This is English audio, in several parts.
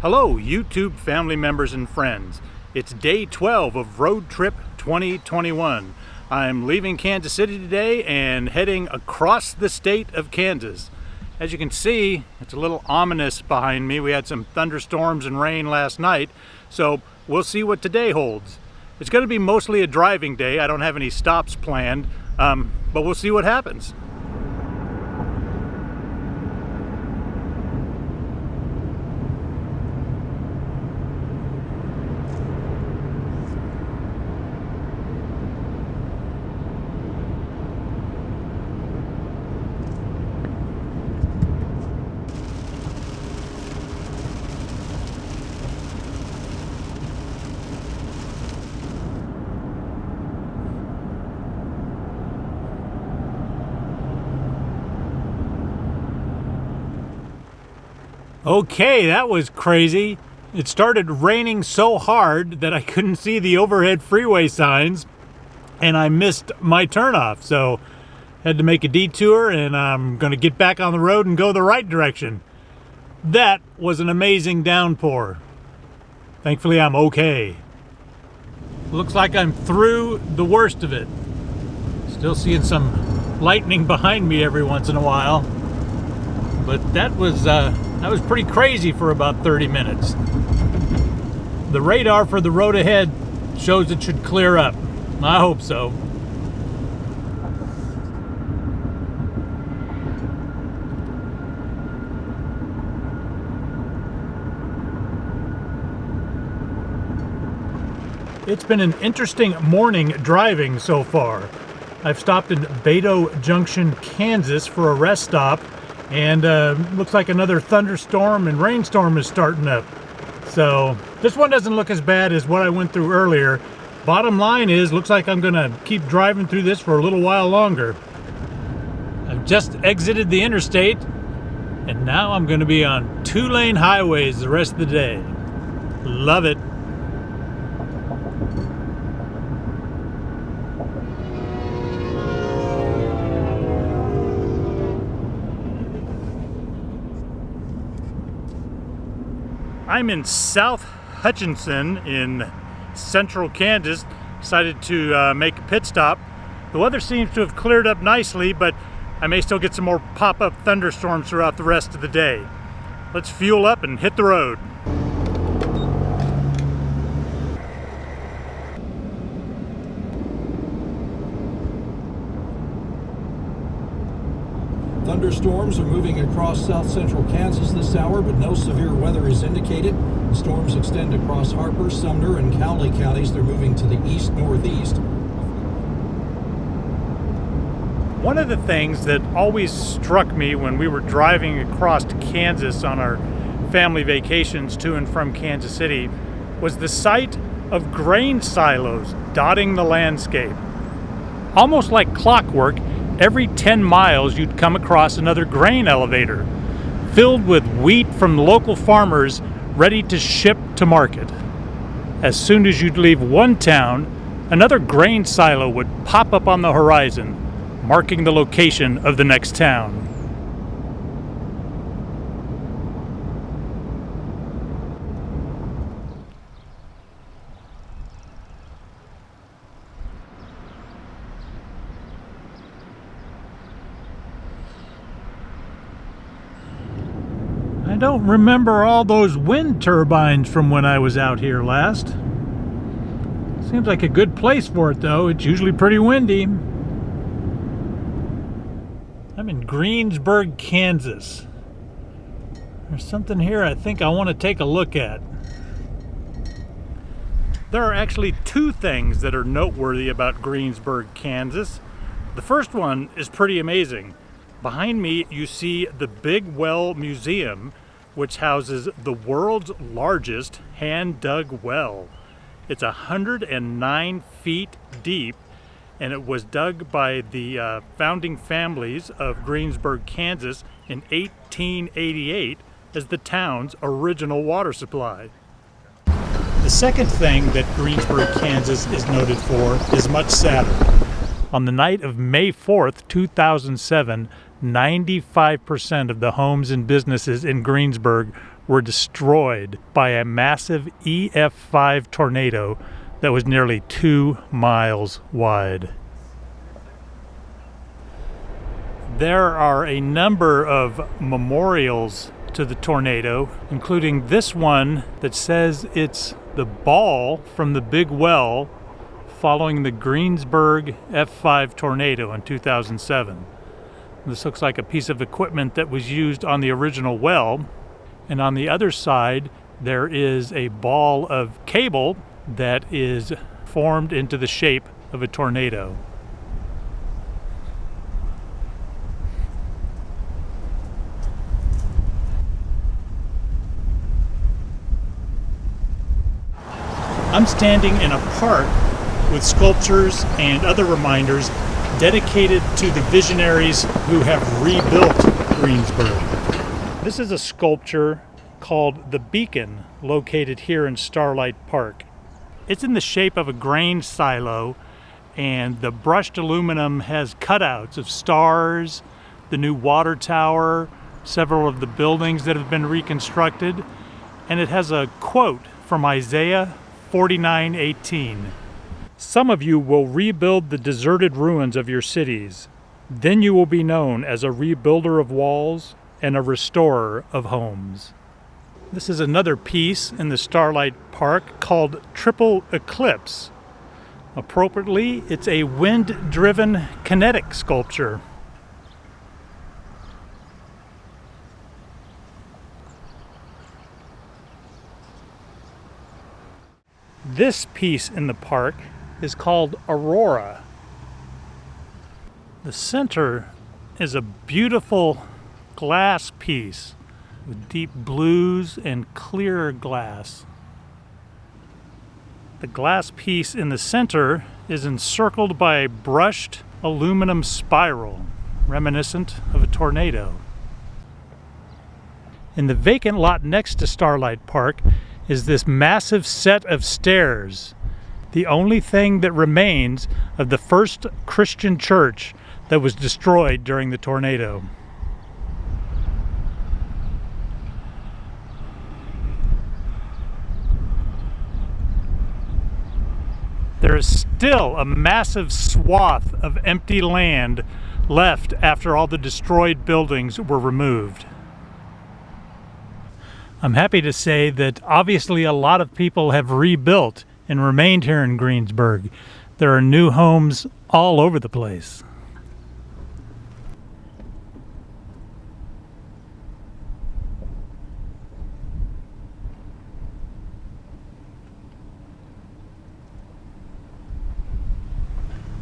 Hello, YouTube family members and friends. It's day 12 of Road Trip 2021. I'm leaving Kansas City today and heading across the state of Kansas. As you can see, it's a little ominous behind me. We had some thunderstorms and rain last night, so we'll see what today holds. It's going to be mostly a driving day. I don't have any stops planned, but we'll see what happens. Okay, that was crazy. It started raining so hard that I couldn't see the overhead freeway signs and I missed my turnoff. So had to make a detour and I'm gonna get back on the road and go the right direction. That was an amazing downpour. Thankfully I'm okay. Looks like I'm through the worst of it. Still seeing some lightning behind me every once in a while. But that was pretty crazy for about 30 minutes. The radar for the road ahead shows it should clear up. I hope so. It's been an interesting morning driving so far. I've stopped in Beto Junction, Kansas for a rest stop. And looks like another thunderstorm and rainstorm is starting up. So this one doesn't look as bad as what I went through earlier. Bottom line is, looks like I'm gonna keep driving through this for a little while longer. I've just exited the interstate and now I'm gonna be on 2-lane highways the rest of the day. Love it. I'm in South Hutchinson in central Kansas. Decided to make a pit stop. The weather seems to have cleared up nicely, but I may still get some more pop-up thunderstorms throughout the rest of the day. Let's fuel up and hit the road. Thunderstorms are moving across south central Kansas this hour, but no severe weather is indicated. The storms extend across Harper, Sumner, and Cowley counties. They're moving to the east-northeast. One of the things that always struck me when we were driving across Kansas on our family vacations to and from Kansas City was the sight of grain silos dotting the landscape. Almost like clockwork, every 10 miles you'd come across another grain elevator filled with wheat from local farmers ready to ship to market. As soon as you'd leave one town, another grain silo would pop up on the horizon, marking the location of the next town. I don't remember all those wind turbines from when I was out here last. Seems like a good place for it though. It's usually pretty windy. I'm in Greensburg, Kansas. There's something here I think I want to take a look at. There are actually two things that are noteworthy about Greensburg, Kansas. The first one is pretty amazing. Behind me you see the Big Well Museum, which houses the world's largest hand-dug well. It's 109 feet deep, and it was dug by the founding families of Greensburg, Kansas in 1888 as the town's original water supply. The second thing that Greensburg, Kansas is noted for is much sadder. On the night of May 4th, 2007, 95% of the homes and businesses in Greensburg were destroyed by a massive EF5 tornado that was nearly 2 miles wide. There are a number of memorials to the tornado, including this one that says it's the ball from the big well following the Greensburg F5 tornado in 2007. This looks like a piece of equipment that was used on the original well. And on the other side, there is a ball of cable that is formed into the shape of a tornado. I'm standing in a park with sculptures and other reminders dedicated to the visionaries who have rebuilt Greensburg. This is a sculpture called The Beacon, located here in Starlight Park. It's in the shape of a grain silo, and the brushed aluminum has cutouts of stars, the new water tower, several of the buildings that have been reconstructed, and it has a quote from Isaiah 49:18. Some of you will rebuild the deserted ruins of your cities. Then you will be known as a rebuilder of walls and a restorer of homes. This is another piece in the Starlight Park called Triple Eclipse. Appropriately, it's a wind-driven kinetic sculpture. This piece in the park is called Aurora. The center is a beautiful glass piece with deep blues and clear glass. The glass piece in the center is encircled by a brushed aluminum spiral, reminiscent of a tornado. In the vacant lot next to Starlight Park is this massive set of stairs, the only thing that remains of the first Christian church that was destroyed during the tornado. There is still a massive swath of empty land left after all the destroyed buildings were removed. I'm happy to say that obviously a lot of people have rebuilt and remained here in Greensburg. There are new homes all over the place.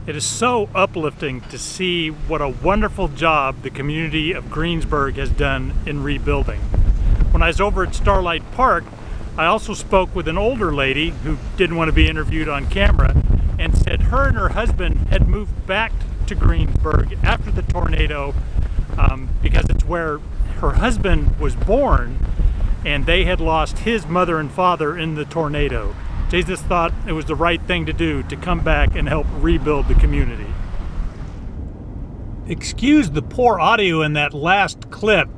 It is so uplifting to see what a wonderful job the community of Greensburg has done in rebuilding. When I was over at Starlight Park, I also spoke with an older lady who didn't want to be interviewed on camera and said her and her husband had moved back to Greensburg after the tornado because it's where her husband was born, and they had lost his mother and father in the tornado. They just thought it was the right thing to do to come back and help rebuild the community. Excuse the poor audio in that last clip.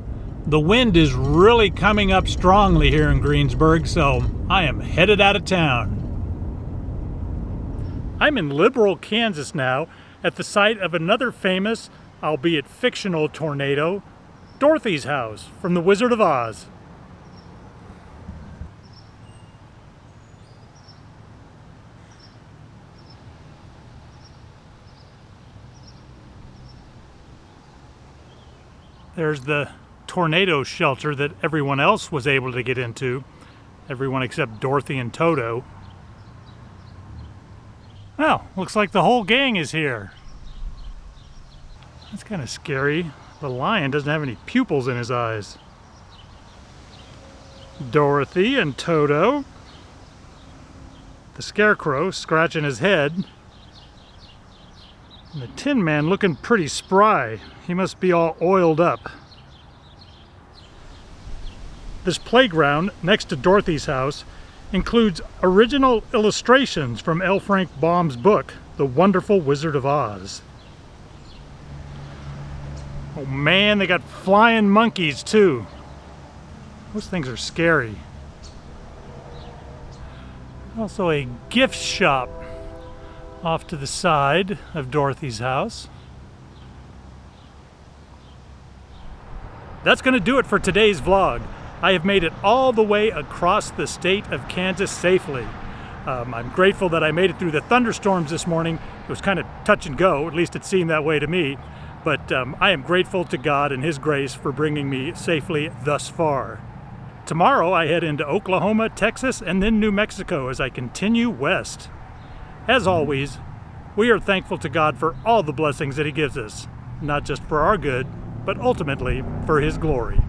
The wind is really coming up strongly here in Greensburg, so I am headed out of town. I'm in Liberal, Kansas now, at the site of another famous, albeit fictional tornado, Dorothys House from The Wizard of Oz. There's the tornado shelter that everyone else was able to get into. Everyone except Dorothy and Toto. Well, looks like the whole gang is here. That's kind of scary. The lion doesn't have any pupils in his eyes. Dorothy and Toto. The scarecrow scratching his head. And the Tin Man looking pretty spry. He must be all oiled up. This playground next to Dorothys House includes original illustrations from L. Frank Baum's book, The Wonderful Wizard of Oz. Oh man, they got flying monkeys too. Those things are scary. Also a gift shop off to the side of Dorothys House. That's going to do it for today's vlog. I have made it all the way across the state of Kansas safely. I'm grateful that I made it through the thunderstorms this morning. It was kind of touch and go, at least it seemed that way to me. But I am grateful to God and His grace for bringing me safely thus far. Tomorrow I head into Oklahoma, Texas, and then New Mexico as I continue west. As always, we are thankful to God for all the blessings that He gives us, not just for our good, but ultimately for His glory.